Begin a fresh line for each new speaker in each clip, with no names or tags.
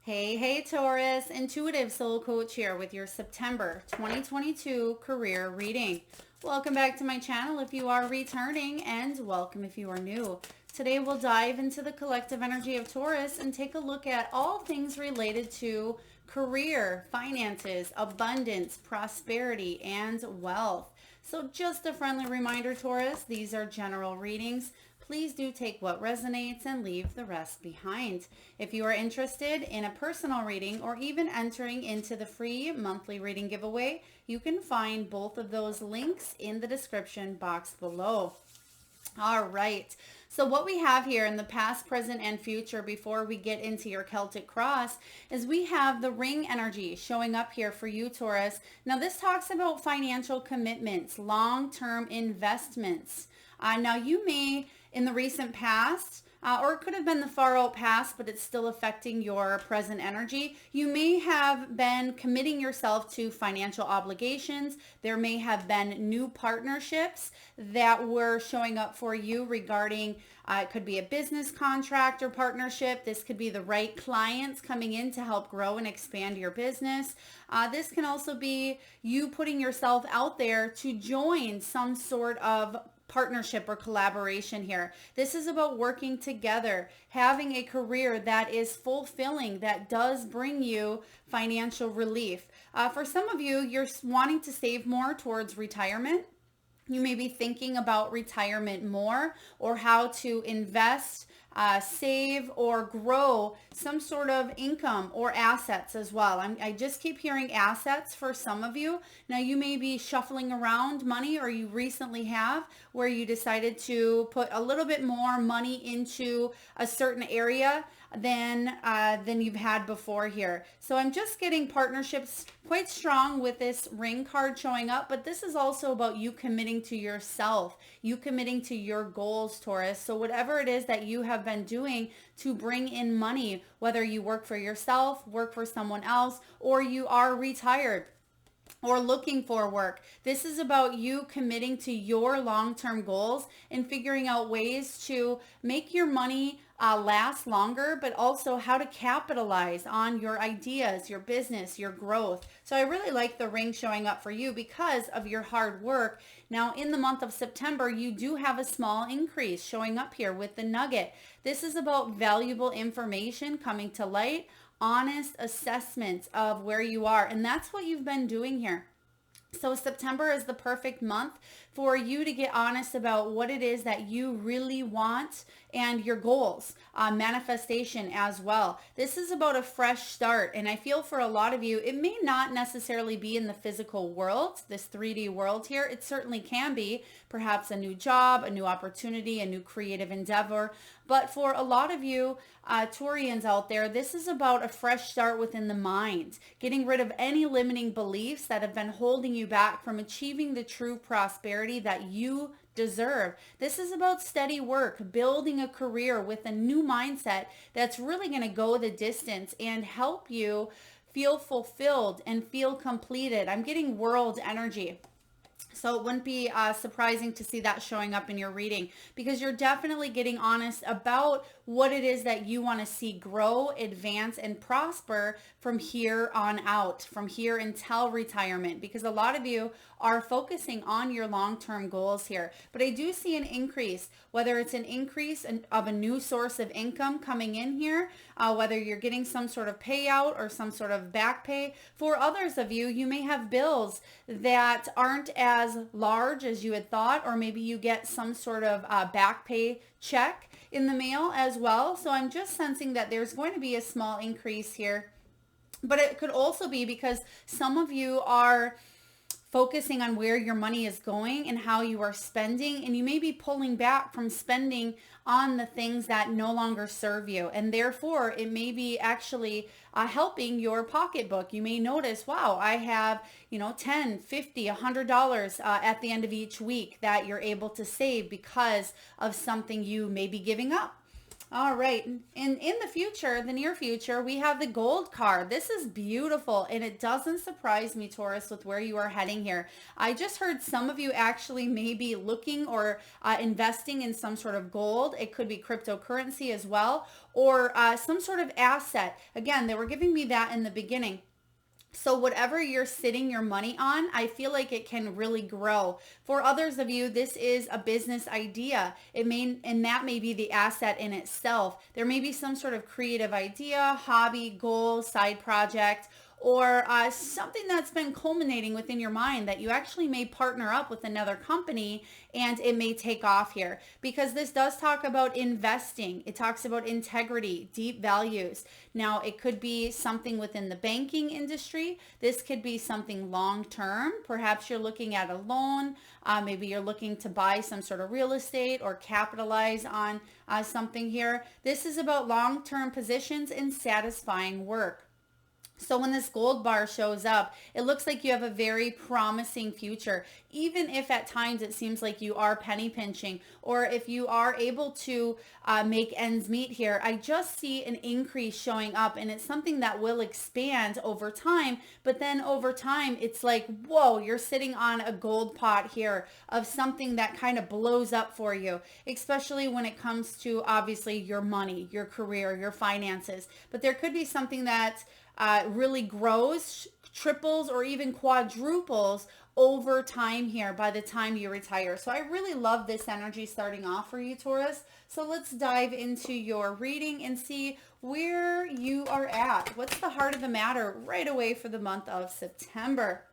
Hey, Taurus, Intuitive Soul Coach here with your September 2022 career reading. Welcome back to my channel if you are returning, and welcome if you are new. Today we'll dive into the collective energy of Taurus and take a look at all things related to career, finances, abundance, prosperity, and wealth. So just a friendly reminder, Taurus, these are general readings. Please do take what resonates and leave the rest behind. If you are interested in a personal reading or even entering into the free monthly reading giveaway, you can find both of those links in the description box below. All right. So what we have here in the past, present, and future before we get into your Celtic cross is we have the ring energy showing up here for you, Taurus. Now this talks about financial commitments, long-term investments. Now you may, in the recent past, or it could have been the far out past, but it's still affecting your present energy. You may have been committing yourself to financial obligations. There may have been new partnerships that were showing up for you regarding, it could be a business contract or partnership. This could be the right clients coming in to help grow and expand your business. This can also be you putting yourself out there to join some sort of partnership or collaboration here. This is about working together, having a career that is fulfilling, that does bring you financial relief. For some of you, you're wanting to save more towards retirement. You may be thinking about retirement more or how to invest, save, or grow some sort of income or assets as well. I just keep hearing assets for some of you. Now you may be shuffling around money, or you recently have, where you decided to put a little bit more money into a certain area than you've had before here. So I'm just getting partnerships quite strong with this ring card showing up, but this is also about you committing to yourself, you committing to your goals, Taurus. So whatever it is that you have been doing to bring in money, whether you work for yourself, work for someone else, or you are retired or looking for work. This is about you committing to your long-term goals and figuring out ways to make your money last longer, but also how to capitalize on your ideas, your business, your growth. So I really like the ring showing up for you because of your hard work. Now in the month of September, you do have a small increase showing up here with the nugget. This is about valuable information coming to light, honest assessments of where you are. And that's what you've been doing here. So September is the perfect month for you to get honest about what it is that you really want and your goals, manifestation as well. This is about a fresh start. And I feel for a lot of you, it may not necessarily be in the physical world, this 3D world here. It certainly can be perhaps a new job, a new opportunity, a new creative endeavor. But for a lot of you Taurians out there, this is about a fresh start within the mind, getting rid of any limiting beliefs that have been holding you back from achieving the true prosperity that you deserve. This is about steady work, building a career with a new mindset that's really going to go the distance and help you feel fulfilled and feel completed. I'm getting world energy. So it wouldn't be surprising to see that showing up in your reading, because you're definitely getting honest about what it is that you want to see grow, advance, and prosper from here on out, from here until retirement, because a lot of you are focusing on your long-term goals here. But I do see an increase, whether it's an increase of a new source of income coming in here, whether you're getting some sort of payout or some sort of back pay. For others of you, you may have bills that aren't as large as you had thought, or maybe you get some sort of back pay check in the mail as well. So I'm just sensing that there's going to be a small increase here, but it could also be because some of you are focusing on where your money is going and how you are spending, and you may be pulling back from spending on the things that no longer serve you, and therefore it may be actually helping your pocketbook. You may notice, wow, I have, $10, $50, $100 at the end of each week that you're able to save because of something you may be giving up. All right. In the future, the near future, we have the gold card. This is beautiful, and it doesn't surprise me, Taurus, with where you are heading here. I just heard some of you actually may be looking or investing in some sort of gold. It could be cryptocurrency as well, or some sort of asset. Again, they were giving me that in the beginning. So whatever you're sitting your money on, I feel like it can really grow. For others of you, this is a business idea. And that may be the asset in itself. There may be some sort of creative idea, hobby, goal, side project, or something that's been culminating within your mind that you actually may partner up with another company and it may take off here, because this does talk about investing. It talks about integrity, deep values. Now, it could be something within the banking industry. This could be something long term. Perhaps you're looking at a loan. Maybe you're looking to buy some sort of real estate or capitalize on something here. This is about long-term positions and satisfying work. So when this gold bar shows up, it looks like you have a very promising future, even if at times it seems like you are penny pinching, or if you are able to make ends meet here. I just see an increase showing up, and it's something that will expand over time. But then over time, it's like, whoa, you're sitting on a gold pot here of something that kind of blows up for you, especially when it comes to obviously your money, your career, your finances. But there could be something that really grows, triples, or even quadruples over time here by the time you retire. So I really love this energy starting off for you, Taurus. So let's dive into your reading and see where you are at. What's the heart of the matter right away for the month of September?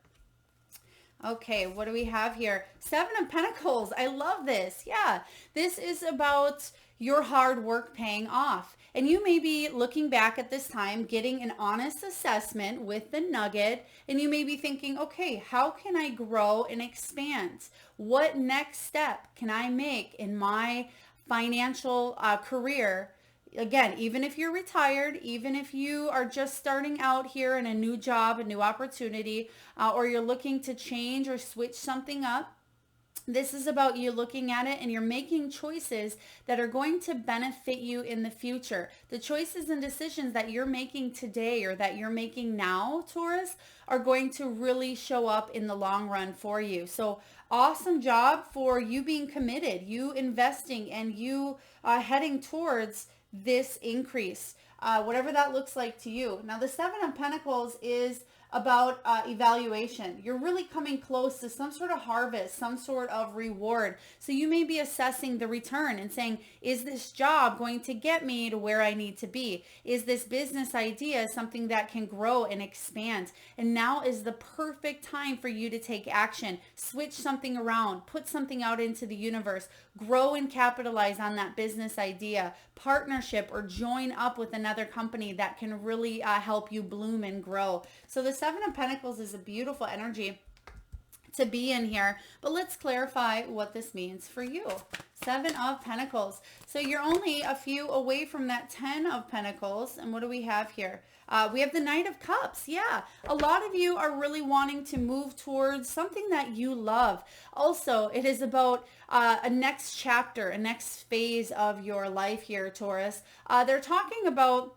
Okay, what do we have here? Seven of Pentacles. I love this. Yeah, this is about your hard work paying off. And you may be looking back at this time, getting an honest assessment with the nugget, and you may be thinking, okay, how can I grow and expand? What next step can I make in my financial career? Again, even if you're retired, even if you are just starting out here in a new job, a new opportunity, or you're looking to change or switch something up, this is about you looking at it and you're making choices that are going to benefit you in the future. The choices and decisions that you're making today or that you're making now, Taurus, are going to really show up in the long run for you. So awesome job for you being committed, you investing, and you heading towards this increase, whatever that looks like to you. Now, the Seven of Pentacles is about evaluation. You're really coming close to some sort of harvest, some sort of reward. So you may be assessing the return and saying, is this job going to get me to where I need to be? Is this business idea something that can grow and expand? And now is the perfect time for you to take action, switch something around, put something out into the universe, grow and capitalize on that business idea, partnership, or join up with another company that can really help you bloom and grow. So the Seven of Pentacles is a beautiful energy to be in here, but let's clarify what this means for you. Seven of Pentacles. So you're only a few away from that 10 of Pentacles. And what do we have here? We have the Knight of Cups. Yeah, a lot of you are really wanting to move towards something that you love. Also, it is about a next chapter, a next phase of your life here, Taurus. They're talking about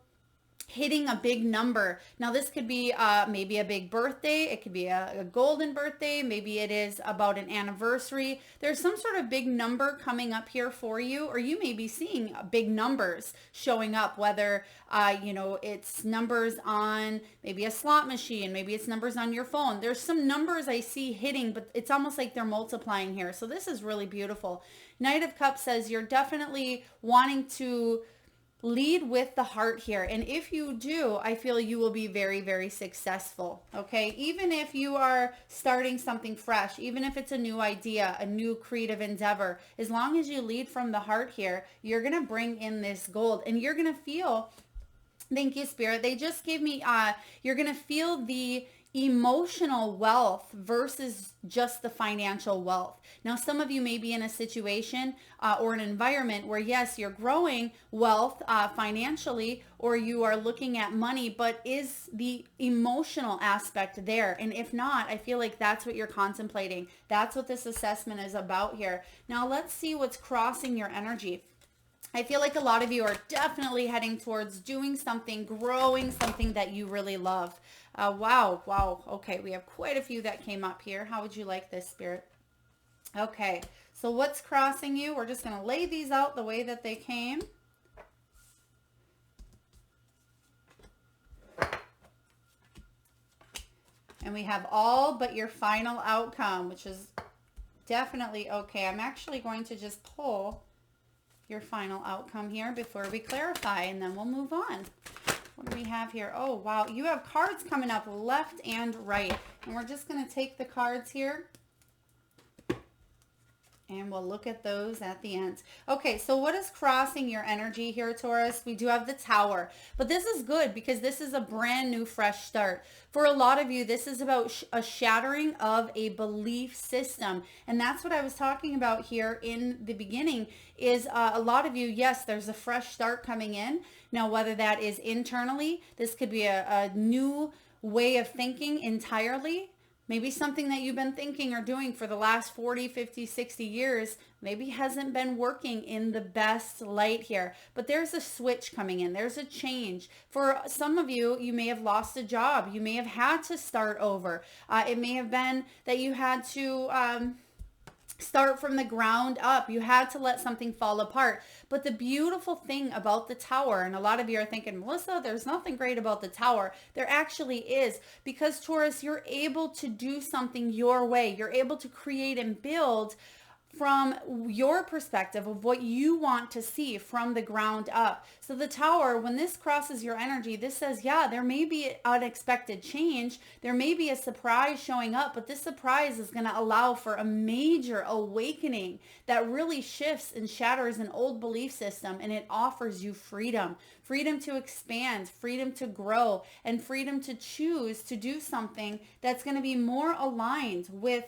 hitting a big number. Now, this could be maybe a big birthday. It could be a golden birthday. Maybe it is about an anniversary. There's some sort of big number coming up here for you, or you may be seeing big numbers showing up, whether, it's numbers on maybe a slot machine. Maybe it's numbers on your phone. There's some numbers I see hitting, but it's almost like they're multiplying here. So this is really beautiful. Knight of Cups says you're definitely wanting to lead with the heart here. And if you do, I feel you will be very, very successful. Okay. Even if you are starting something fresh, even if it's a new idea, a new creative endeavor, as long as you lead from the heart here, you're going to bring in this gold and you're going to feel, thank you, Spirit. They just gave me, you're going to feel the emotional wealth versus just the financial wealth. Now, some of you may be in a situation or an environment where, yes, you're growing wealth financially, or you are looking at money, but is the emotional aspect there? And if not, I feel like that's what you're contemplating. That's what this assessment is about here. Now, let's see what's crossing your energy. I feel like a lot of you are definitely heading towards doing something, growing something that you really love. Wow, wow. Okay, we have quite a few that came up here. How would you like this, Spirit? Okay, so what's crossing you? We're just going to lay these out the way that they came. And we have all but your final outcome, which is definitely okay. I'm actually going to just pull your final outcome here before we clarify, and then we'll move on. What do we have here? Oh, wow. You have cards coming up left and right. And we're just going to take the cards here, and we'll look at those at the end. Okay, so what is crossing your energy here, Taurus? We do have the Tower. But this is good because this is a brand new, fresh start. For a lot of you, this is about a shattering of a belief system. And that's what I was talking about here in the beginning is a lot of you, yes, there's a fresh start coming in. Now, whether that is internally, this could be a new way of thinking entirely. Maybe something that you've been thinking or doing for the last 40, 50, 60 years maybe hasn't been working in the best light here. But there's a switch coming in. There's a change. For some of you, you may have lost a job. You may have had to start over. It may have been that you had to start from the ground up. You had to let something fall apart. But the beautiful thing about the Tower, and a lot of you are thinking, Melissa, there's nothing great about the Tower. There actually is, because Taurus, you're able to do something your way. You're able to create and build from your perspective of what you want to see from the ground up. So the Tower, when this crosses your energy, this says, yeah, there may be unexpected change. There may be a surprise showing up, but this surprise is going to allow for a major awakening that really shifts and shatters an old belief system, and it offers you freedom. Freedom to expand, freedom to grow, and freedom to choose to do something that's going to be more aligned with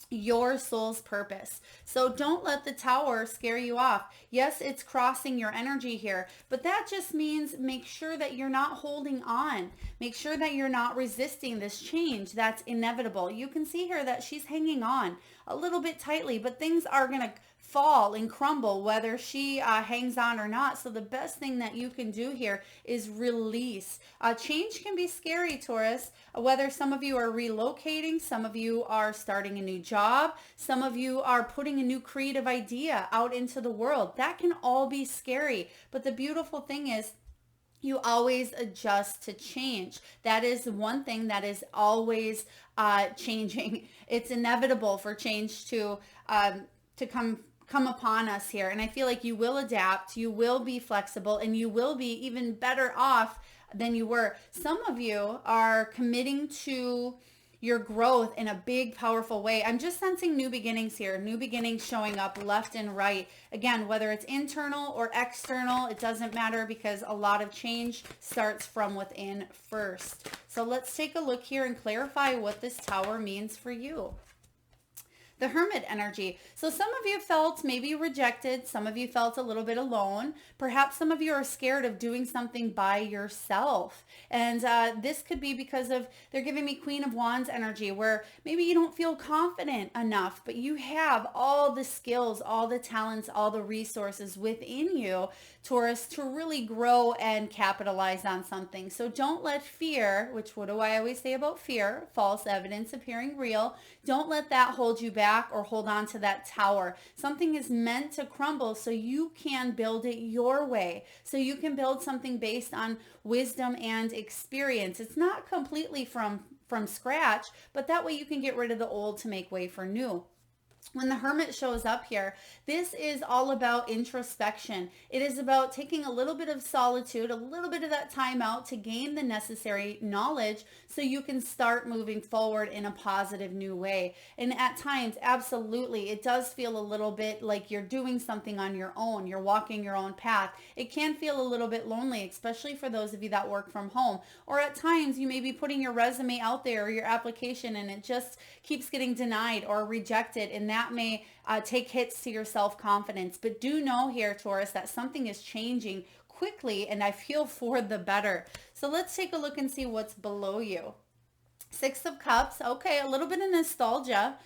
your soul's purpose. So don't let the Tower scare you off. Yes, it's crossing your energy here, but that just means make sure that you're not holding on. Make sure that you're not resisting this change that's inevitable. You can see here that she's hanging on a little bit tightly, but things are going to fall and crumble whether she hangs on or not. So the best thing that you can do here is release. Change can be scary, Taurus, whether some of you are relocating, some of you are starting a new job, some of you are putting a new creative idea out into the world. That can all be scary. But the beautiful thing is, you always adjust to change. That is one thing that is always changing. It's inevitable for change to come upon us here. And I feel like you will adapt, you will be flexible, and you will be even better off than you were. Some of you are committing to your growth in a big, powerful way. I'm just sensing new beginnings here, new beginnings showing up left and right. Again, whether it's internal or external, it doesn't matter, because a lot of change starts from within first. So let's take a look here and clarify what this Tower means for you. The Hermit energy. So some of you felt maybe rejected. Some of you felt a little bit alone. Perhaps some of you are scared of doing something by yourself. And this could be because of, they're giving me Queen of Wands energy, where maybe you don't feel confident enough, but you have all the skills, all the talents, all the resources within you, Taurus, to really grow and capitalize on something. So don't let fear, which what do I always say about fear? False evidence appearing real. Don't let that hold you back or hold on to that tower. Something is meant to crumble so you can build it your way. So you can build something based on wisdom and experience. It's not completely from scratch, but that way you can get rid of the old to make way for new. When the Hermit shows up here, this is all about introspection. It is about taking a little bit of solitude, a little bit of that time out to gain the necessary knowledge so you can start moving forward in a positive new way. And at times, absolutely, it does feel a little bit like you're doing something on your own. You're walking your own path. It can feel a little bit lonely, especially for those of you that work from home. Or at times, you may be putting your resume out there or your application, and it just keeps getting denied or rejected, and that may take hits to your self-confidence. But do know here, Taurus, that something is changing quickly, and I feel for the better. So let's take a look and see what's below you. Six of Cups, okay, a little bit of nostalgia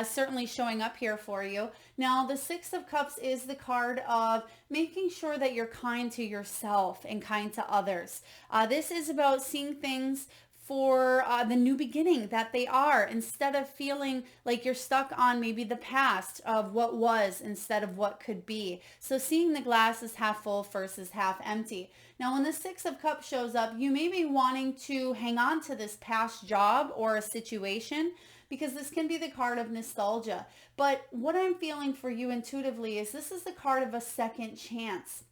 certainly showing up here for you. Now, the Six of Cups is the card of making sure that you're kind to yourself and kind to others. This is about seeing things for the new beginning that they are, instead of feeling like you're stuck on maybe the past of what was instead of what could be. So seeing the glass is half full versus half empty. Now, when the Six of Cups shows up, you may be wanting to hang on to this past job or a situation because this can be the card of nostalgia. But what I'm feeling for you intuitively is this is the card of a second chance.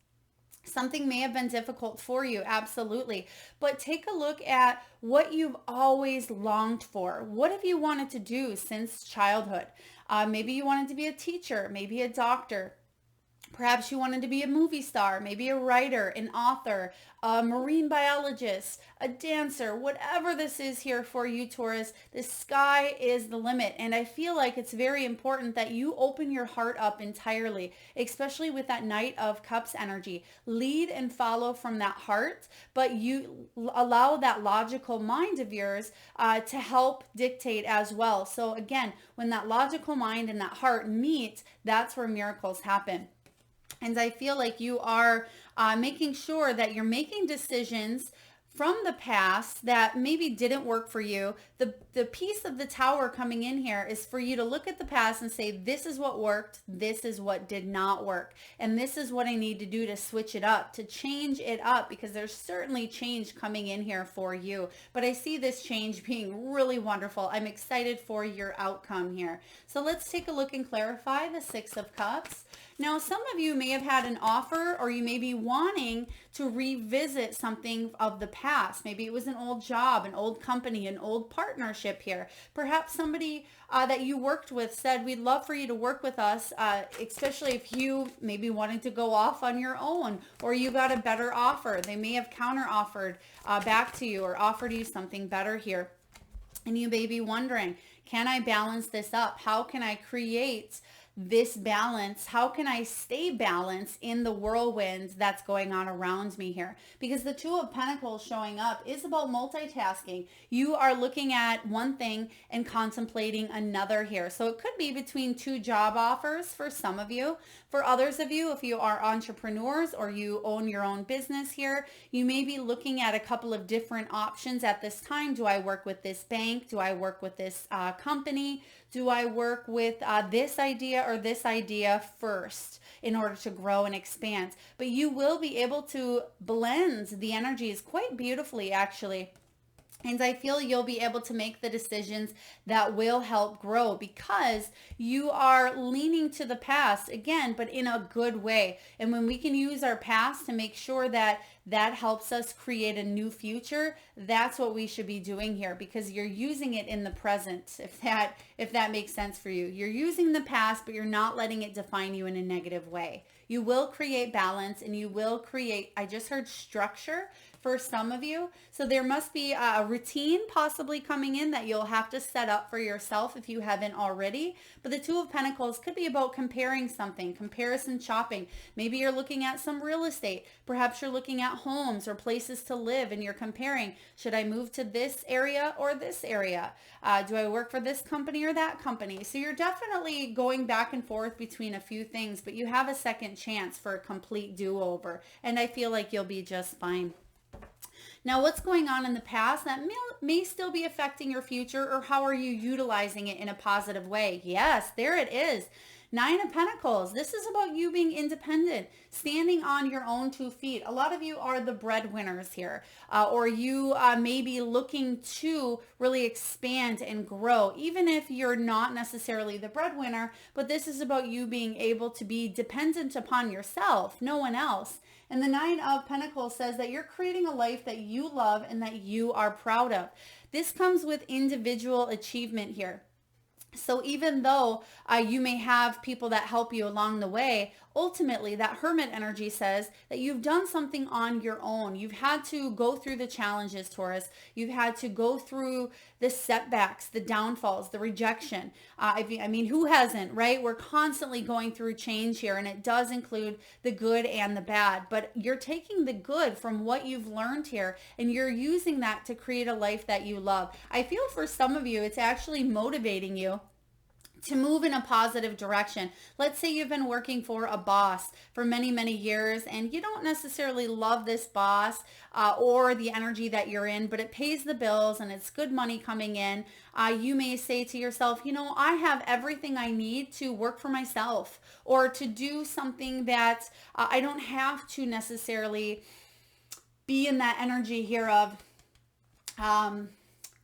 Something may have been difficult for you, absolutely. But take a look at what you've always longed for. What have you wanted to do since childhood? Maybe you wanted to be a teacher, maybe a doctor. Perhaps you wanted to be a movie star, maybe a writer, an author, a marine biologist, a dancer, whatever this is here for you, Taurus. The sky is the limit. And I feel like it's very important that you open your heart up entirely, especially with that Knight of Cups energy. Lead and follow from that heart, but you allow that logical mind of yours to help dictate as well. So again, when that logical mind and that heart meet, that's where miracles happen. And I feel like you are making sure that you're making decisions from the past that maybe didn't work for you. The piece of the Tower coming in here is for you to look at the past and say, this is what worked, this is what did not work, and this is what I need to do to switch it up, to change it up, because there's certainly change coming in here for you. But I see this change being really wonderful. I'm excited for your outcome here. So let's take a look and clarify the Six of Cups. Now, some of you may have had an offer, or you may be wanting to revisit something of the past. Maybe it was an old job, an old company, an old partnership here. Perhaps somebody that you worked with said, we'd love for you to work with us, especially if you maybe wanted to go off on your own, or you got a better offer. They may have counter offered back to you or offered you something better here. And you may be wondering, can I balance this up? How can I create this balance? How can I stay balanced in the whirlwind that's going on around me here? Because the Two of Pentacles showing up is about multitasking. You are looking at one thing and contemplating another here. So it could be between two job offers for some of you. For others of you, if you are entrepreneurs or you own your own business here, you may be looking at a couple of different options at this time. Do I work with this bank? Do I work with this company? Do I work with this idea or this idea first in order to grow and expand? But you will be able to blend the energies quite beautifully, actually. And I feel you'll be able to make the decisions that will help grow, because you are leaning to the past again, but in a good way. And when we can use our past to make sure that that helps us create a new future, that's what we should be doing here, because you're using it in the present, if that makes sense for you. You're using the past, but you're not letting it define you in a negative way. You will create balance, and you will create, I just heard structure for some of you. So there must be a routine possibly coming in that you'll have to set up for yourself if you haven't already. But the Two of Pentacles could be about comparing something, comparison shopping. Maybe you're looking at some real estate. Perhaps you're looking at homes or places to live, and you're comparing, should I move to this area or this area? Do I work for this company or that company? So you're definitely going back and forth between a few things, but you have a second chance for a complete do-over. And I feel like you'll be just fine. Now, what's going on in the past that may still be affecting your future, or how are you utilizing it in a positive way? Yes, there it is. Nine of Pentacles. This is about you being independent, standing on your own 2 feet. A lot of you are the breadwinners here, or you may be looking to really expand and grow, even if you're not necessarily the breadwinner. But this is about you being able to be dependent upon yourself, no one else. And the Nine of Pentacles says that you're creating a life that you love and that you are proud of. This comes with individual achievement here. So even though you may have people that help you along the way, ultimately that Hermit energy says that you've done something on your own. You've had to go through the challenges, Taurus. You've had to go through the setbacks, the downfalls, the rejection. I mean, who hasn't, right? We're constantly going through change here, and it does include the good and the bad. But you're taking the good from what you've learned here, and you're using that to create a life that you love. I feel for some of you, it's actually motivating you to move in a positive direction. Let's say you've been working for a boss for many, many years and you don't necessarily love this boss or the energy that you're in, but it pays the bills and it's good money coming in. You may say to yourself, you know, I have everything I need to work for myself or to do something that I don't have to necessarily be in that energy here of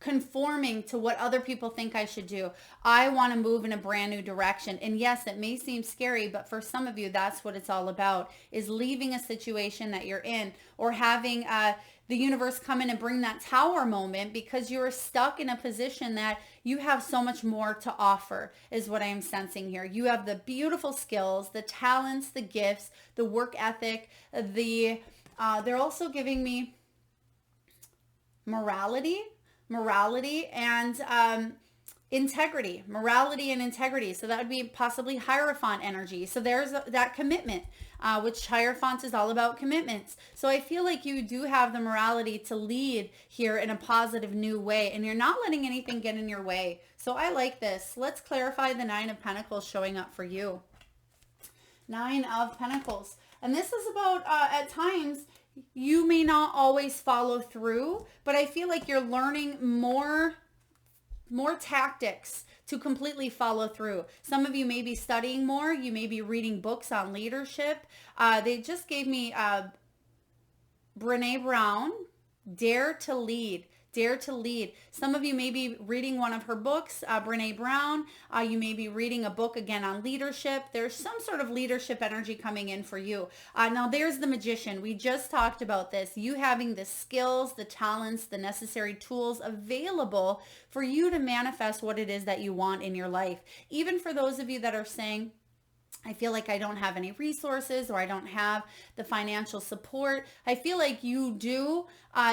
conforming to what other people think I should do. I want to move in a brand new direction. And yes, it may seem scary, but for some of you, that's what it's all about, is leaving a situation that you're in or having the universe come in and bring that tower moment because you're stuck in a position that you have so much more to offer is what I am sensing here. You have the beautiful skills, the talents, the gifts, the work ethic, they're also giving me morality and integrity, morality and integrity. So that would be possibly Hierophant energy. So there's that commitment, which Hierophant is all about commitments. So I feel like you do have the morality to lead here in a positive new way, and you're not letting anything get in your way. So I like this. Let's clarify the Nine of Pentacles showing up for you. Nine of Pentacles. And this is about, at times, you may not always follow through, but I feel like you're learning more tactics to completely follow through. Some of you may be studying more. You may be reading books on leadership. They just gave me Brene Brown, Dare to Lead. Dare to Lead. Some of you may be reading one of her books, Brene Brown. You may be reading a book again on leadership. There's some sort of leadership energy coming in for you. Now there's the Magician. We just talked about this. You having the skills, the talents, the necessary tools available for you to manifest what it is that you want in your life. Even for those of you that are saying, I feel like I don't have any resources or I don't have the financial support. I feel like you do.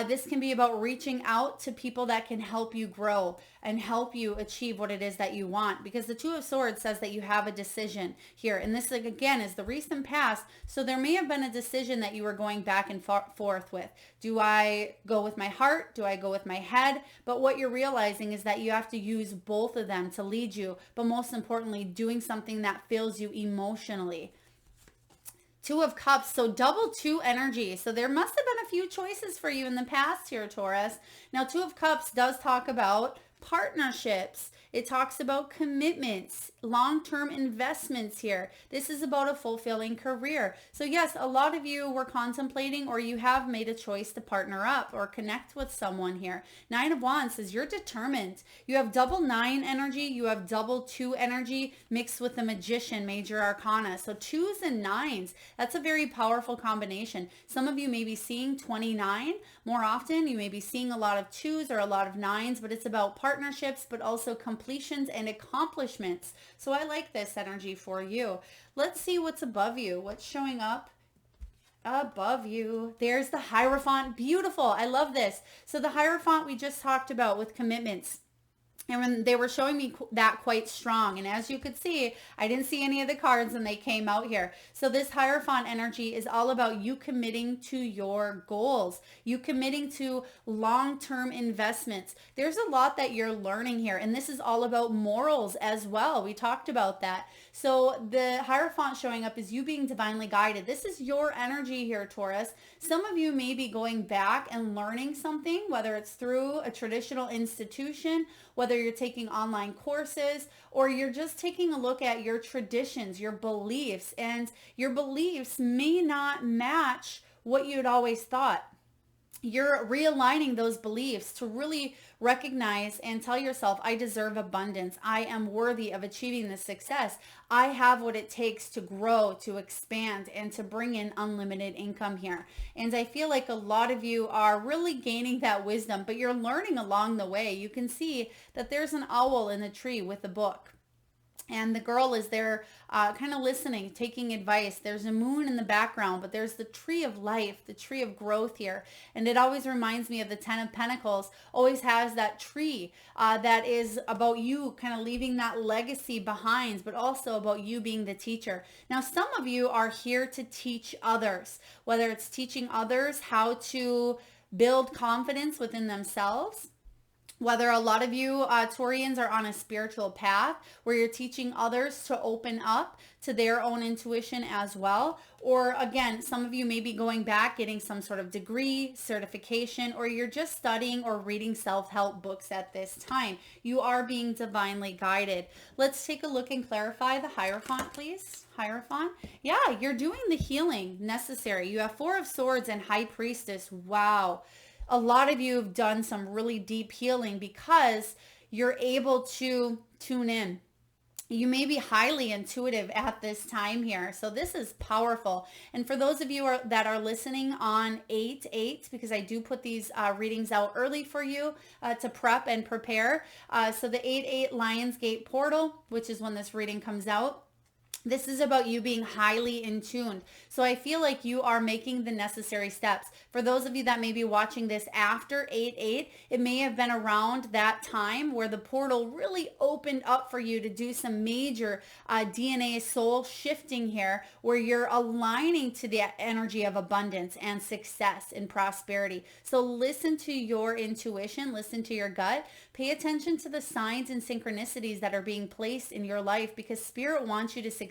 This can be about reaching out to people that can help you grow and help you achieve what it is that you want, because the Two of Swords says that you have a decision here. And this, again, is the recent past. So there may have been a decision that you were going back and forth with. Do I go with my heart? Do I go with my head? But what you're realizing is that you have to use both of them to lead you. But most importantly, doing something that fills you emotionally. Two of Cups, so double two energy. So there must have been a few choices for you in the past here, Taurus. Now, Two of Cups does talk about partnerships. It talks about commitments, long-term investments here. This is about a fulfilling career. So yes, a lot of you were contemplating or you have made a choice to partner up or connect with someone here. Nine of Wands says you're determined. You have double nine energy. You have double two energy mixed with the Magician, Major Arcana. So twos and nines, that's a very powerful combination. Some of you may be seeing 29 more often. You may be seeing a lot of twos or a lot of nines, but it's about partnerships, but also completions and accomplishments. So I like this energy for you. Let's see what's above you. What's showing up above you? There's the Hierophant. Beautiful. I love this. So the Hierophant we just talked about with commitments. And when they were showing me that quite strong. And as you could see, I didn't see any of the cards when they came out here. So this Hierophant energy is all about you committing to your goals. You committing to long-term investments. There's a lot that you're learning here. And this is all about morals as well. We talked about that. So the Hierophant showing up is you being divinely guided. This is your energy here, Taurus. Some of you may be going back and learning something, whether it's through a traditional institution, whether you're taking online courses, or you're just taking a look at your traditions, your beliefs, and your beliefs may not match what you'd always thought. You're realigning those beliefs to really recognize and tell yourself, I deserve abundance. I am worthy of achieving this success. I have what it takes to grow, to expand, and to bring in unlimited income here. And I feel like a lot of you are really gaining that wisdom, but you're learning along the way. You can see that there's an owl in the tree with the book. And the girl is there kind of listening, taking advice. There's a moon in the background, but there's the tree of life, the tree of growth here. And it always reminds me of the 10 of Pentacles, always has that tree that is about you kind of leaving that legacy behind, but also about you being the teacher. Now, some of you are here to teach others, whether it's teaching others how to build confidence within themselves, whether a lot of you Taurians are on a spiritual path where you're teaching others to open up to their own intuition as well. Or again, some of you may be going back, getting some sort of degree, certification, or you're just studying or reading self-help books at this time. You are being divinely guided. Let's take a look and clarify the Hierophant, please. Hierophant. Yeah, you're doing the healing necessary. You have Four of Swords and High Priestess. Wow. A lot of you have done some really deep healing because you're able to tune in. You may be highly intuitive at this time here. So this is powerful. And for those of you that are listening on 8/8, because I do put these readings out early for you to prep and prepare. So the 8/8 Lionsgate portal, which is when this reading comes out, this is about you being highly in tune. So I feel like you are making the necessary steps. For those of you that may be watching this after 8/8, it may have been around that time where the portal really opened up for you to do some major DNA soul shifting here, where you're aligning to the energy of abundance and success and prosperity. So listen to your intuition, listen to your gut, pay attention to the signs and synchronicities that are being placed in your life, because Spirit wants you to succeed.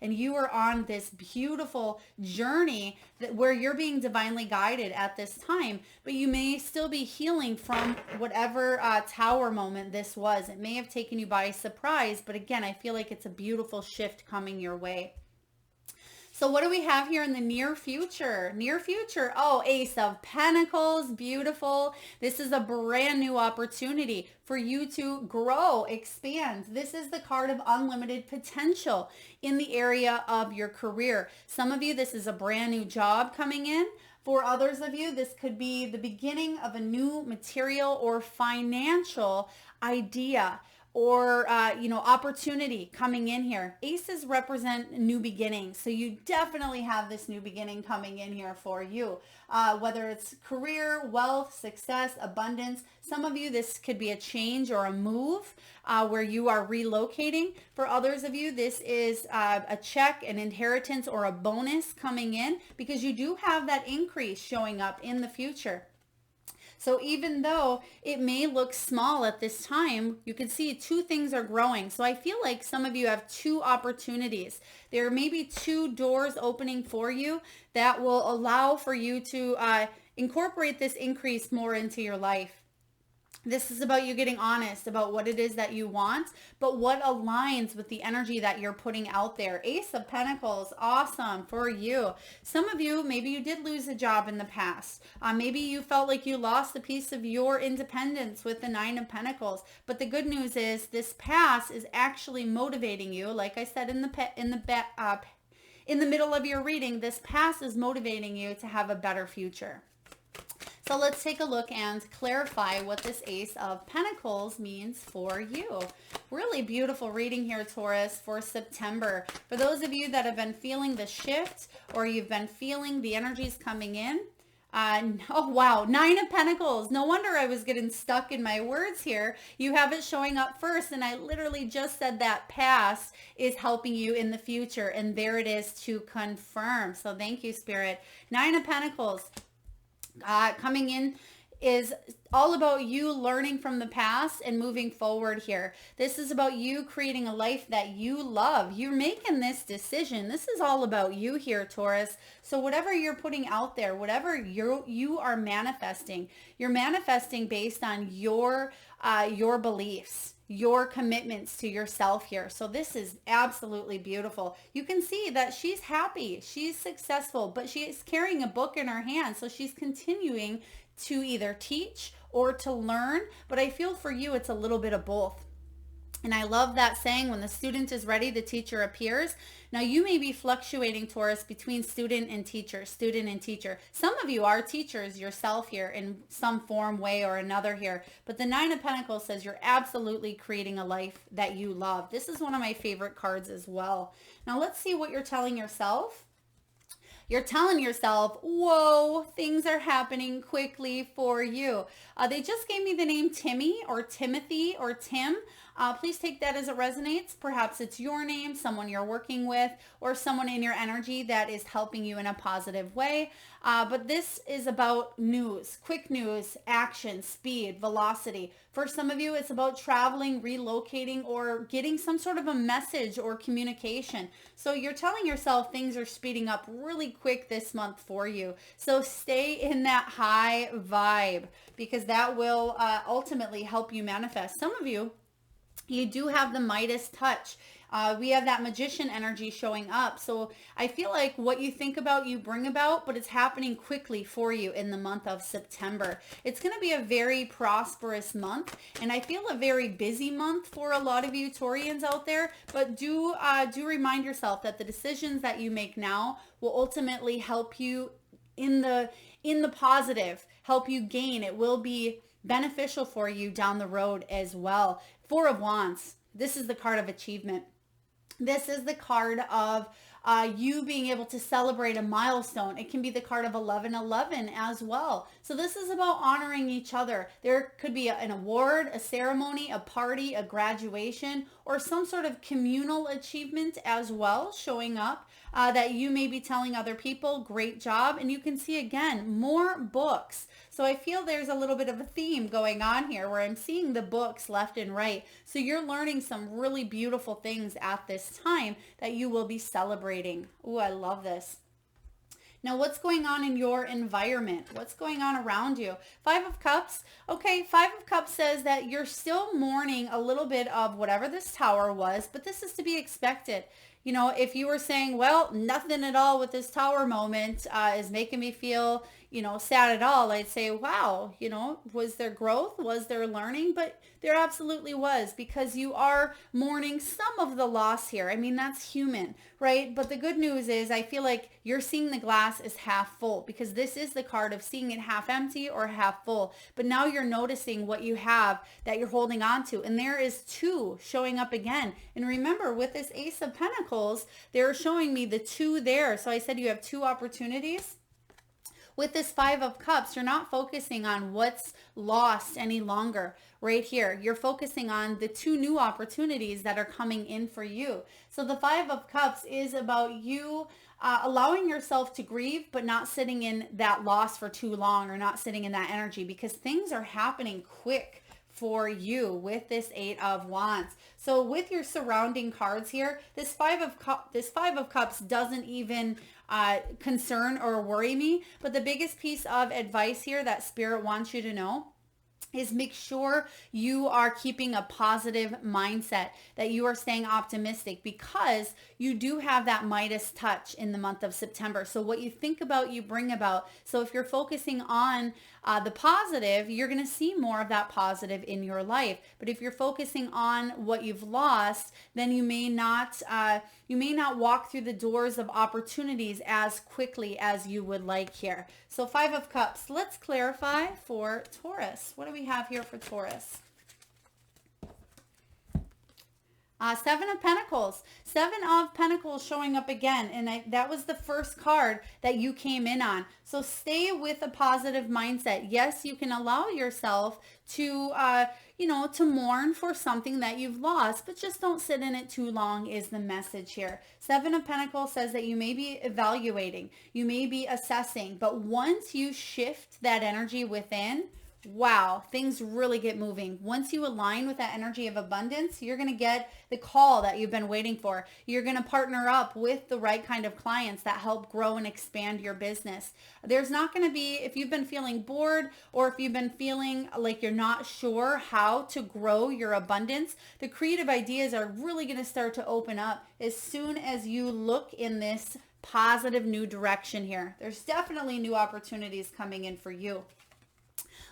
And you are on this beautiful journey where you're being divinely guided at this time, but you may still be healing from whatever tower moment this was. It may have taken you by surprise, but again, I feel like it's a beautiful shift coming your way. So what do we have here in the near future? Near future, oh, Ace of Pentacles, beautiful. This is a brand new opportunity for you to grow, expand. This is the card of unlimited potential in the area of your career. Some of you, this is a brand new job coming in. For others of you, this could be the beginning of a new material or financial idea, or opportunity coming in here. Aces represent new beginnings, so you definitely have this new beginning coming in here for you, whether it's career, wealth, success, abundance. Some of you, this could be a change or a move where you are relocating. For others of you, this is a check, an inheritance, or a bonus coming in, because you do have that increase showing up in the future. So even though it may look small at this time, you can see two things are growing. So I feel like some of you have two opportunities. There may be two doors opening for you that will allow for you to incorporate this increase more into your life. This is about you getting honest about what it is that you want, but what aligns with the energy that you're putting out there. Ace of Pentacles, awesome for you. Some of you, maybe you did lose a job in the past. Maybe you felt like you lost a piece of your independence with the Nine of Pentacles. But the good news is this past is actually motivating you. Like I said in the middle of your reading, this past is motivating you to have a better future. So let's take a look and clarify what this Ace of Pentacles means for you. Really beautiful reading here, Taurus, for September. For those of you that have been feeling the shift, or you've been feeling the energies coming in, oh wow, Nine of Pentacles. No wonder I was getting stuck in my words here. You have it showing up first, and I literally just said that past is helping you in the future, and there it is to confirm. So thank you, Spirit. Nine of Pentacles. Coming in is all about you learning from the past and moving forward here. This is about you creating a life that you love. You're making this decision. This is all about you here, Taurus. So whatever you're putting out there, whatever you are manifesting, you're manifesting based on your beliefs, your commitments to yourself here. So this is absolutely beautiful. You can see that she's happy, she's successful, but she is carrying a book in her hand. So she's continuing to either teach or to learn, but I feel for you, it's a little bit of both. And I love that saying, when the student is ready, the teacher appears. Now, you may be fluctuating, Taurus, between student and teacher, student and teacher. Some of you are teachers yourself here in some form, way, or another here. But the Nine of Pentacles says you're absolutely creating a life that you love. This is one of my favorite cards as well. Now, let's see what you're telling yourself. You're telling yourself, whoa, things are happening quickly for you. They just gave me the name Timmy or Timothy or Tim. Please take that as it resonates. Perhaps it's your name, someone you're working with, or someone in your energy that is helping you in a positive way. But this is about news, quick news, action, speed, velocity. For some of you, it's about traveling, relocating, or getting some sort of a message or communication. So you're telling yourself things are speeding up really quick this month for you. So stay in that high vibe, because that will ultimately help you manifest. Some of you, you do have the Midas touch. We have that magician energy showing up. So I feel like what you think about, you bring about, but it's happening quickly for you in the month of September. It's going to be a very prosperous month, and I feel a very busy month for a lot of you Taurians out there. But do remind yourself that the decisions that you make now will ultimately help you in the positive, help you gain. It will be beneficial for you down the road as well. Four of Wands. This is the card of achievement. This is the card of you being able to celebrate a milestone. It can be the card of 1111 as well. So this is about honoring each other. There could be an award, a ceremony, a party, a graduation, or some sort of communal achievement as well showing up that you may be telling other people, great job. And you can see again, more books. So I feel there's a little bit of a theme going on here where I'm seeing the books left and right. So you're learning some really beautiful things at this time that you will be celebrating. Ooh, I love this. Now, what's going on in your environment? What's going on around you? Five of Cups. Okay, Five of Cups says that you're still mourning a little bit of whatever this tower was, but this is to be expected. You know, if you were saying, well, nothing at all with this tower moment is making me feel, sad at all, I'd say, wow, was there growth? Was there learning? But there absolutely was, because you are mourning some of the loss here. I mean, that's human, right? But the good news is I feel like you're seeing the glass as half full, because this is the card of seeing it half empty or half full. But now you're noticing what you have that you're holding on to. And there is two showing up again. And remember, with this Ace of Pentacles, they're showing me the two there. So I said you have two opportunities. With this Five of Cups, you're not focusing on what's lost any longer. Right here, you're focusing on the two new opportunities that are coming in for you. So the Five of Cups is about you allowing yourself to grieve, but not sitting in that loss for too long, or not sitting in that energy, because things are happening quick for you with this Eight of Wands. So with your surrounding cards here, this Five of Cups doesn't even concern or worry me. But the biggest piece of advice here that Spirit wants you to know is make sure you are keeping a positive mindset, that you are staying optimistic, because you do have that Midas touch in the month of September. So what you think about, you bring about. So if you're focusing on the positive, you're going to see more of that positive in your life. But if you're focusing on what you've lost, then you may not walk through the doors of opportunities as quickly as you would like here. So Five of Cups. Let's clarify for Taurus. What do we have here for Taurus? Seven of Pentacles. Seven of Pentacles showing up again. And that was the first card that you came in on. So stay with a positive mindset. Yes, you can allow yourself to, to mourn for something that you've lost, but just don't sit in it too long is the message here. Seven of Pentacles says that you may be evaluating, you may be assessing, but once you shift that energy within, wow, things really get moving. Once you align with that energy of abundance, you're going to get the call that you've been waiting for. You're going to partner up with the right kind of clients that help grow and expand your business. There's not going to be, if you've been feeling bored, or if you've been feeling like you're not sure how to grow your abundance, the creative ideas are really going to start to open up as soon as you look in this positive new direction here. There's definitely new opportunities coming in for you.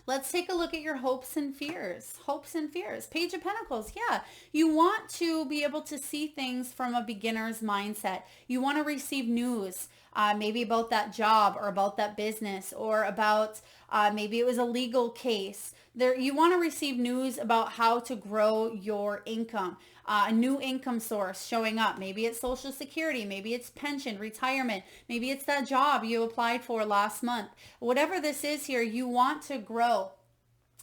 Let's take a look at your hopes and fears. Hopes and fears. Page of Pentacles. Yeah. You want to be able to see things from a beginner's mindset. You want to receive news, maybe about that job or about that business or about maybe it was a legal case. You want to receive news about how to grow your income, a new income source showing up. Maybe it's Social Security, maybe it's pension, retirement, maybe it's that job you applied for last month. Whatever this is here, you want to grow.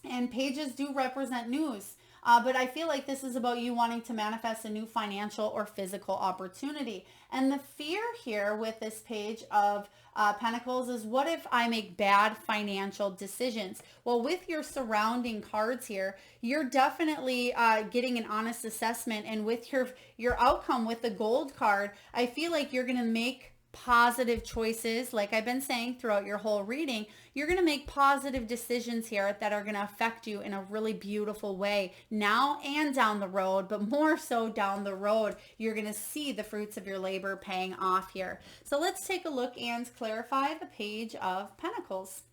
And pages do represent news. But I feel like this is about you wanting to manifest a new financial or physical opportunity. And the fear here with this page of Pentacles is, what if I make bad financial decisions? Well, with your surrounding cards here, you're definitely getting an honest assessment. And with your outcome with the Gold card, I feel like you're going to make positive choices. Like I've been saying throughout your whole reading, you're going to make positive decisions here that are going to affect you in a really beautiful way now and down the road, but more so down the road. You're going to see the fruits of your labor paying off here. So let's take a look and clarify the Page of Pentacles.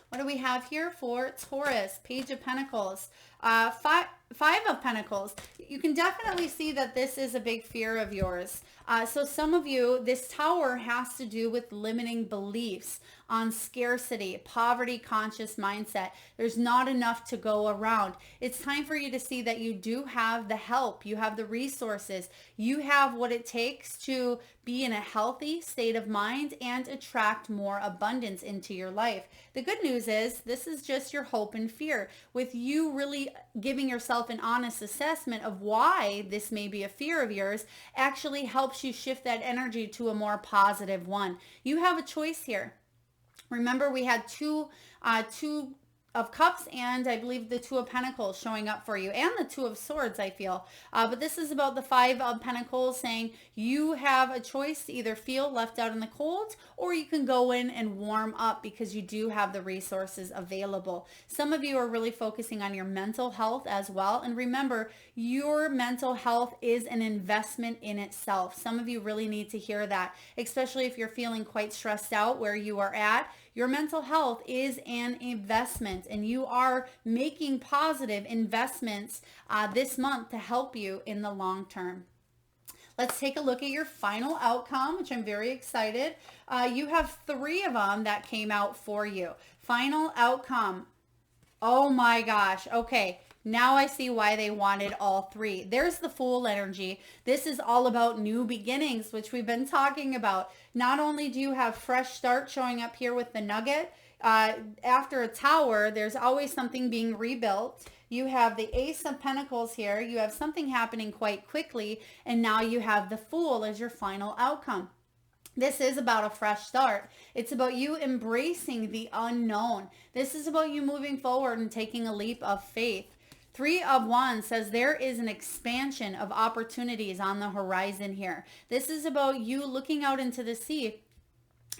What do we have here for Taurus? Page of Pentacles. Five of Pentacles. You can definitely see that this is a big fear of yours. So some of you, this Tower has to do with limiting beliefs on scarcity, poverty conscious mindset. There's not enough to go around. It's time for you to see that you do have the help. You have the resources. You have what it takes to be in a healthy state of mind and attract more abundance into your life. The good news is this is just your hope and fear. With you really giving yourself an honest assessment of why this may be a fear of yours actually helps you shift that energy to a more positive one. You have a choice here. Remember, we had two of Cups and I believe the Two of Pentacles showing up for you, and the Two of Swords, I feel. But this is about the Five of Pentacles, saying you have a choice to either feel left out in the cold, or you can go in and warm up because you do have the resources available. Some of you are really focusing on your mental health as well. And remember, your mental health is an investment in itself. Some of you really need to hear that, especially if you're feeling quite stressed out where you are at. Your mental health is an investment, and you are making positive investments this month to help you in the long term. Let's take a look at your final outcome, which I'm very excited. You have 3 of them that came out for you. Final outcome. Oh my gosh. Okay. Now I see why they wanted all 3. There's the Fool energy. This is all about new beginnings, which we've been talking about. Not only do you have fresh start showing up here with the Nugget, after a Tower, there's always something being rebuilt. You have the Ace of Pentacles here. You have something happening quite quickly. And now you have the Fool as your final outcome. This is about a fresh start. It's about you embracing the unknown. This is about you moving forward and taking a leap of faith. 3 of Wands says there is an expansion of opportunities on the horizon here. This is about you looking out into the sea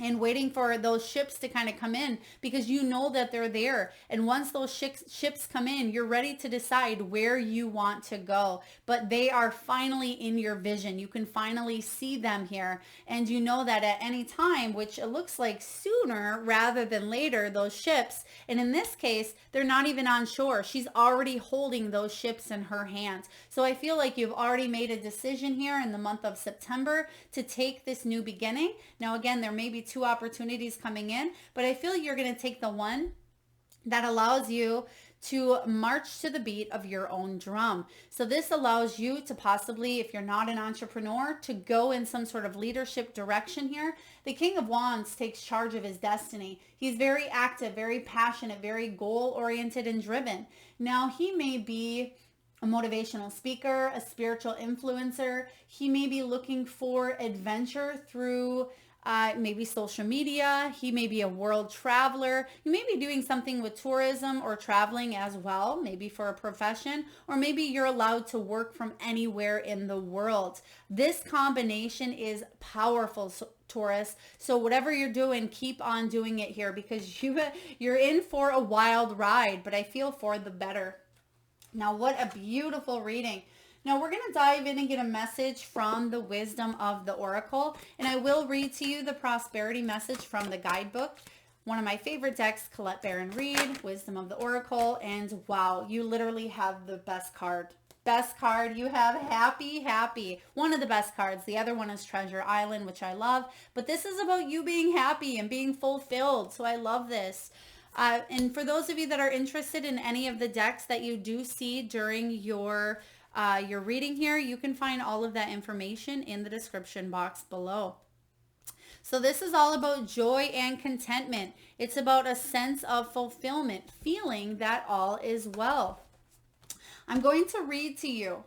and waiting for those ships to kind of come in, because you know that they're there. And once those ships come in, you're ready to decide where you want to go. But they are finally in your vision. You can finally see them here. And you know that at any time, which it looks like sooner rather than later, those ships, and in this case, they're not even on shore. She's already holding those ships in her hands. So I feel like you've already made a decision here in the month of September to take this new beginning. Now, again, there may be 2 opportunities coming in, but I feel you're going to take the one that allows you to march to the beat of your own drum. So this allows you to possibly, if you're not an entrepreneur, to go in some sort of leadership direction here. The King of Wands takes charge of his destiny. He's very active, very passionate, very goal-oriented and driven. Now, he may be a motivational speaker, a spiritual influencer. He may be looking for adventure through maybe social media. He may be a world traveler. You may be doing something with tourism or traveling as well, maybe for a profession, or maybe you're allowed to work from anywhere in the world. This combination is powerful, Taurus. So whatever you're doing, keep on doing it here, because you're in for a wild ride, but I feel for the better. Now, what a beautiful reading. Now we're going to dive in and get a message from the Wisdom of the Oracle, and I will read to you the prosperity message from the guidebook. one of my favorite decks, Colette Baron Reed, Wisdom of the Oracle, and wow, you literally have the best card. Best card, you have Happy, Happy. One of the best cards. The other one is Treasure Island, which I love. But this is about you being happy and being fulfilled. So I love this. And for those of you that are interested in any of the decks that you do see during your reading here, you can find all of that information in the description box below. So this is all about joy and contentment. It's about a sense of fulfillment, feeling that all is well. I'm going to read to you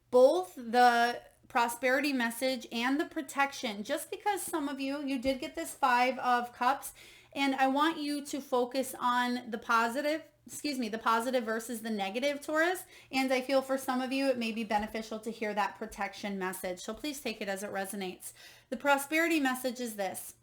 both the prosperity message and the protection, just because some of you did get this 5 of Cups, and I want you to focus on the positive versus the negative, Taurus. And I feel for some of you, it may be beneficial to hear that protection message. So please take it as it resonates. The prosperity message is this.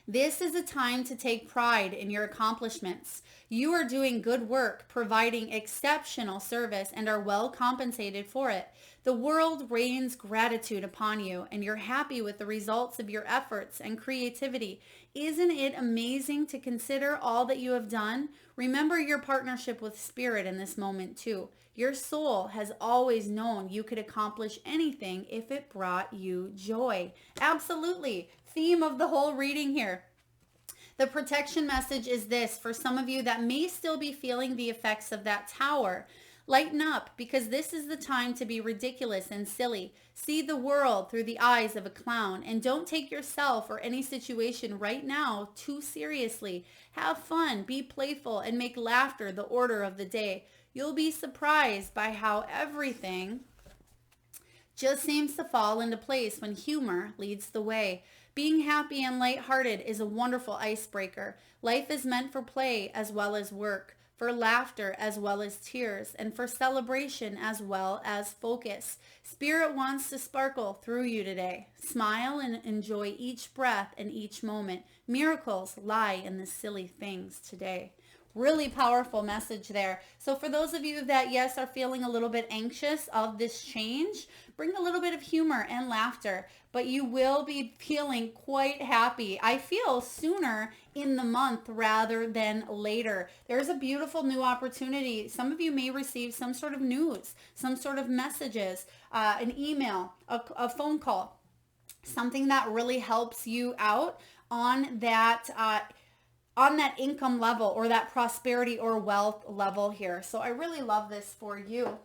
This is a time to take pride in your accomplishments. You are doing good work, providing exceptional service, and are well compensated for it. The world rains gratitude upon you, and you're happy with the results of your efforts and creativity. Isn't it amazing to consider all that you have done? Remember your partnership with Spirit in this moment too. Your soul has always known you could accomplish anything if it brought you joy. Absolutely. Theme of the whole reading here. The protection message is this for some of you that may still be feeling the effects of that tower. Lighten up, because this is the time to be ridiculous and silly. See the world through the eyes of a clown, and don't take yourself or any situation right now too seriously. Have fun, be playful, and make laughter the order of the day. You'll be surprised by how everything just seems to fall into place when humor leads the way. Being happy and lighthearted is a wonderful icebreaker. Life is meant for play as well as work, for laughter as well as tears, and for celebration as well as focus. Spirit wants to sparkle through you today. Smile and enjoy each breath and each moment. Miracles lie in the silly things today. Really powerful message there. So for those of you that, yes, are feeling a little bit anxious of this change, bring a little bit of humor and laughter, but you will be feeling quite happy. I feel sooner in the month rather than later. There's a beautiful new opportunity. Some of you may receive some sort of news, some sort of messages, an email, a phone call, something that really helps you out on that income level or that prosperity or wealth level here. So I really love this for you.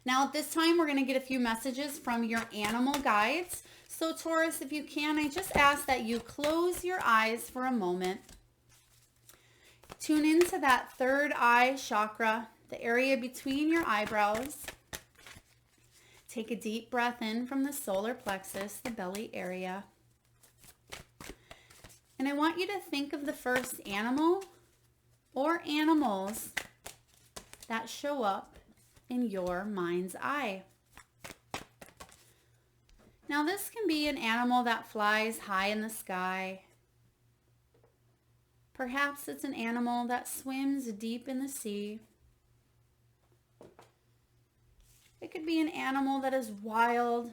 Now at this time, we're going to get a few messages from your animal guides. So Taurus, if you can, I just ask that you close your eyes for a moment. Tune into that third eye chakra, the area between your eyebrows. Take a deep breath in from the solar plexus, the belly area. And I want you to think of the first animal or animals that show up in your mind's eye. Now this can be an animal that flies high in the sky. Perhaps it's an animal that swims deep in the sea. It could be an animal that is wild,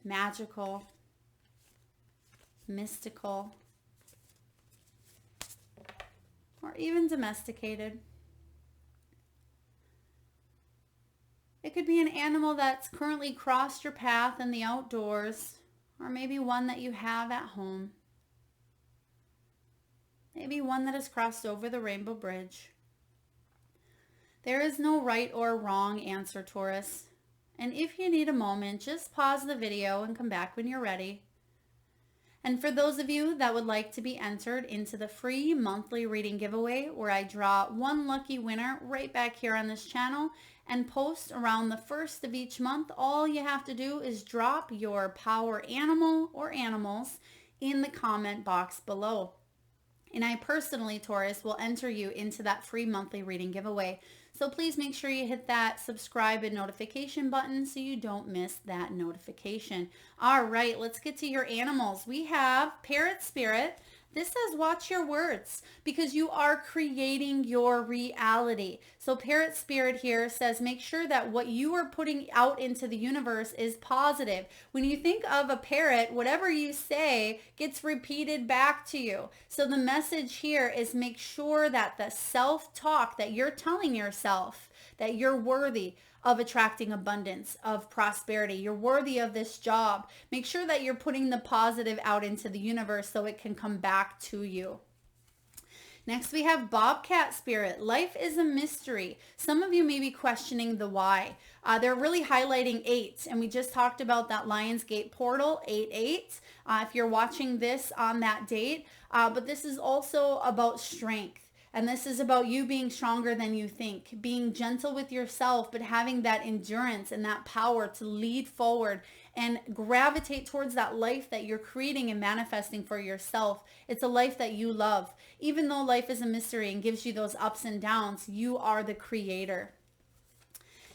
magical, mystical, or even domesticated. It could be an animal that's currently crossed your path in the outdoors, or maybe one that you have at home. Maybe one that has crossed over the Rainbow Bridge. There is no right or wrong answer, Taurus. And if you need a moment, just pause the video and come back when you're ready. And for those of you that would like to be entered into the free monthly reading giveaway, where I draw one lucky winner right back here on this channel and post around the first of each month, all you have to do is drop your power animal or animals in the comment box below. And I personally, Taurus, will enter you into that free monthly reading giveaway. So please make sure you hit that subscribe and notification button so you don't miss that notification. All right, let's get to your animals. We have Parrot Spirit. This says watch your words because you are creating your reality. So Parrot Spirit here says make sure that what you are putting out into the universe is positive. When you think of a parrot, whatever you say gets repeated back to you. So the message here is make sure that the self-talk that you're telling yourself that you're worthy of attracting abundance, of prosperity. You're worthy of this job. Make sure that you're putting the positive out into the universe so it can come back to you. Next, we have Bobcat Spirit. Life is a mystery. Some of you may be questioning the why. They're really highlighting 8, and we just talked about that Lionsgate portal, 8-8, if you're watching this on that date. But this is also about strength. And this is about you being stronger than you think, being gentle with yourself, but having that endurance and that power to lead forward and gravitate towards that life that you're creating and manifesting for yourself. It's a life that you love. Even though life is a mystery and gives you those ups and downs, you are the creator.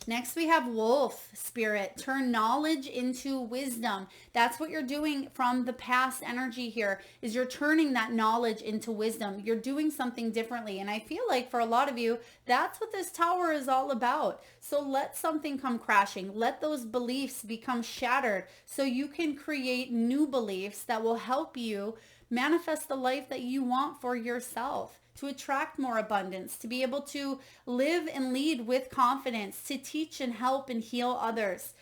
Next, we have Wolf Spirit. Turn knowledge into wisdom. That's what you're doing from the past energy here, is you're turning that knowledge into wisdom. You're doing something differently. And I feel like for a lot of you, that's what this tower is all about. So let something come crashing. Let those beliefs become shattered so you can create new beliefs that will help you manifest the life that you want for yourself, to attract more abundance, to be able to live and lead with confidence, to teach and help and heal others,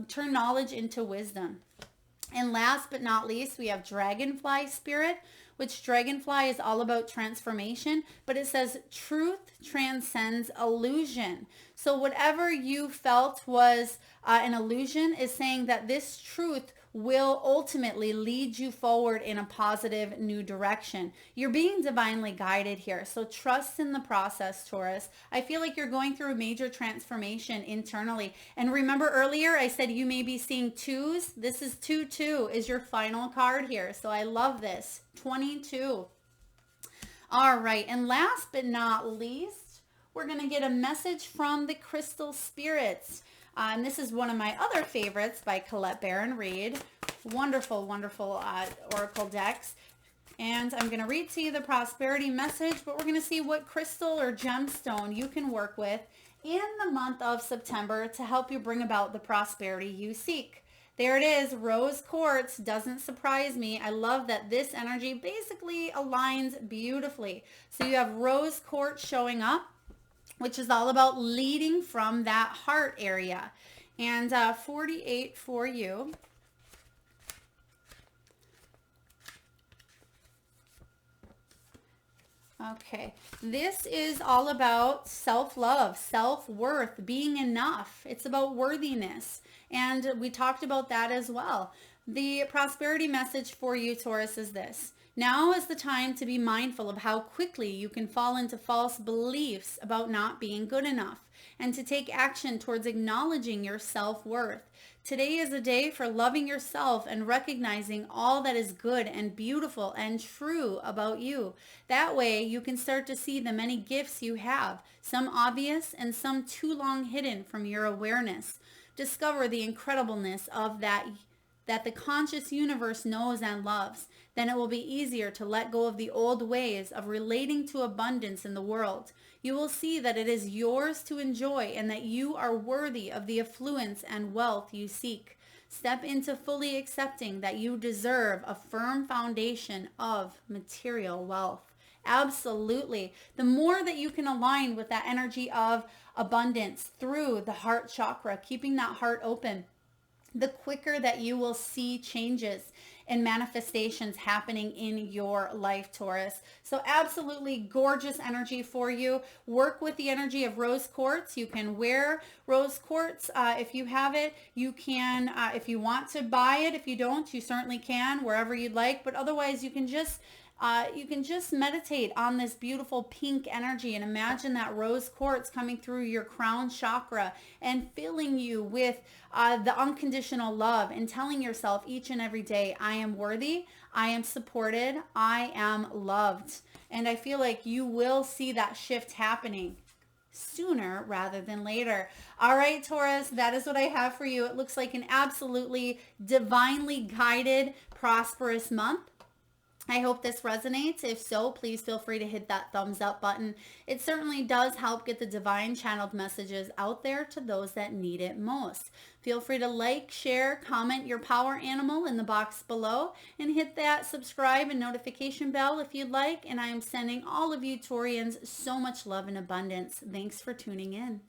turn knowledge into wisdom. And last but not least, we have Dragonfly Spirit, which Dragonfly is all about transformation, but it says truth transcends illusion. So whatever you felt was an illusion is saying that this truth will ultimately lead you forward in a positive new direction. You're being divinely guided here. So trust in the process, Taurus. I feel like you're going through a major transformation internally. And remember earlier I said you may be seeing 2s. This is 2-2 is your final card here. So I love this. 22. All right. And last but not least, we're going to get a message from the Crystal Spirits. And this is one of my other favorites by Colette Baron Reid. Wonderful, wonderful oracle decks. And I'm going to read to you the prosperity message, but we're going to see what crystal or gemstone you can work with in the month of September to help you bring about the prosperity you seek. There it is, rose quartz. Doesn't surprise me. I love that this energy basically aligns beautifully. So you have rose quartz showing up, which is all about leading from that heart area. And 48 for you. Okay, this is all about self-love, self-worth, being enough. It's about worthiness. And we talked about that as well. The prosperity message for you, Taurus, is this. Now is the time to be mindful of how quickly you can fall into false beliefs about not being good enough and to take action towards acknowledging your self-worth. Today is a day for loving yourself and recognizing all that is good and beautiful and true about you. That way you can start to see the many gifts you have, some obvious and some too long hidden from your awareness. Discover the incredibleness of that the conscious universe knows and loves. Then it will be easier to let go of the old ways of relating to abundance in the world. You will see that it is yours to enjoy and that you are worthy of the affluence and wealth you seek. Step into fully accepting that you deserve a firm foundation of material wealth. Absolutely. The more that you can align with that energy of abundance through the heart chakra, keeping that heart open, the quicker that you will see changes and manifestations happening in your life, Taurus. So absolutely gorgeous energy for you. Work with the energy of rose quartz. You can wear rose quartz if you have it. You can, if you want to buy it. If you don't, you certainly can, wherever you'd like. But otherwise, you can just meditate on this beautiful pink energy and imagine that rose quartz coming through your crown chakra and filling you with the unconditional love and telling yourself each and every day, I am worthy, I am supported, I am loved. And I feel like you will see that shift happening sooner rather than later. All right, Taurus, that is what I have for you. It looks like an absolutely divinely guided, prosperous month. I hope this resonates. If so, please feel free to hit that thumbs up button. It certainly does help get the divine channeled messages out there to those that need it most. Feel free to like, share, comment your power animal in the box below, and hit that subscribe and notification bell if you'd like. And I am sending all of you Taurians so much love and abundance. Thanks for tuning in.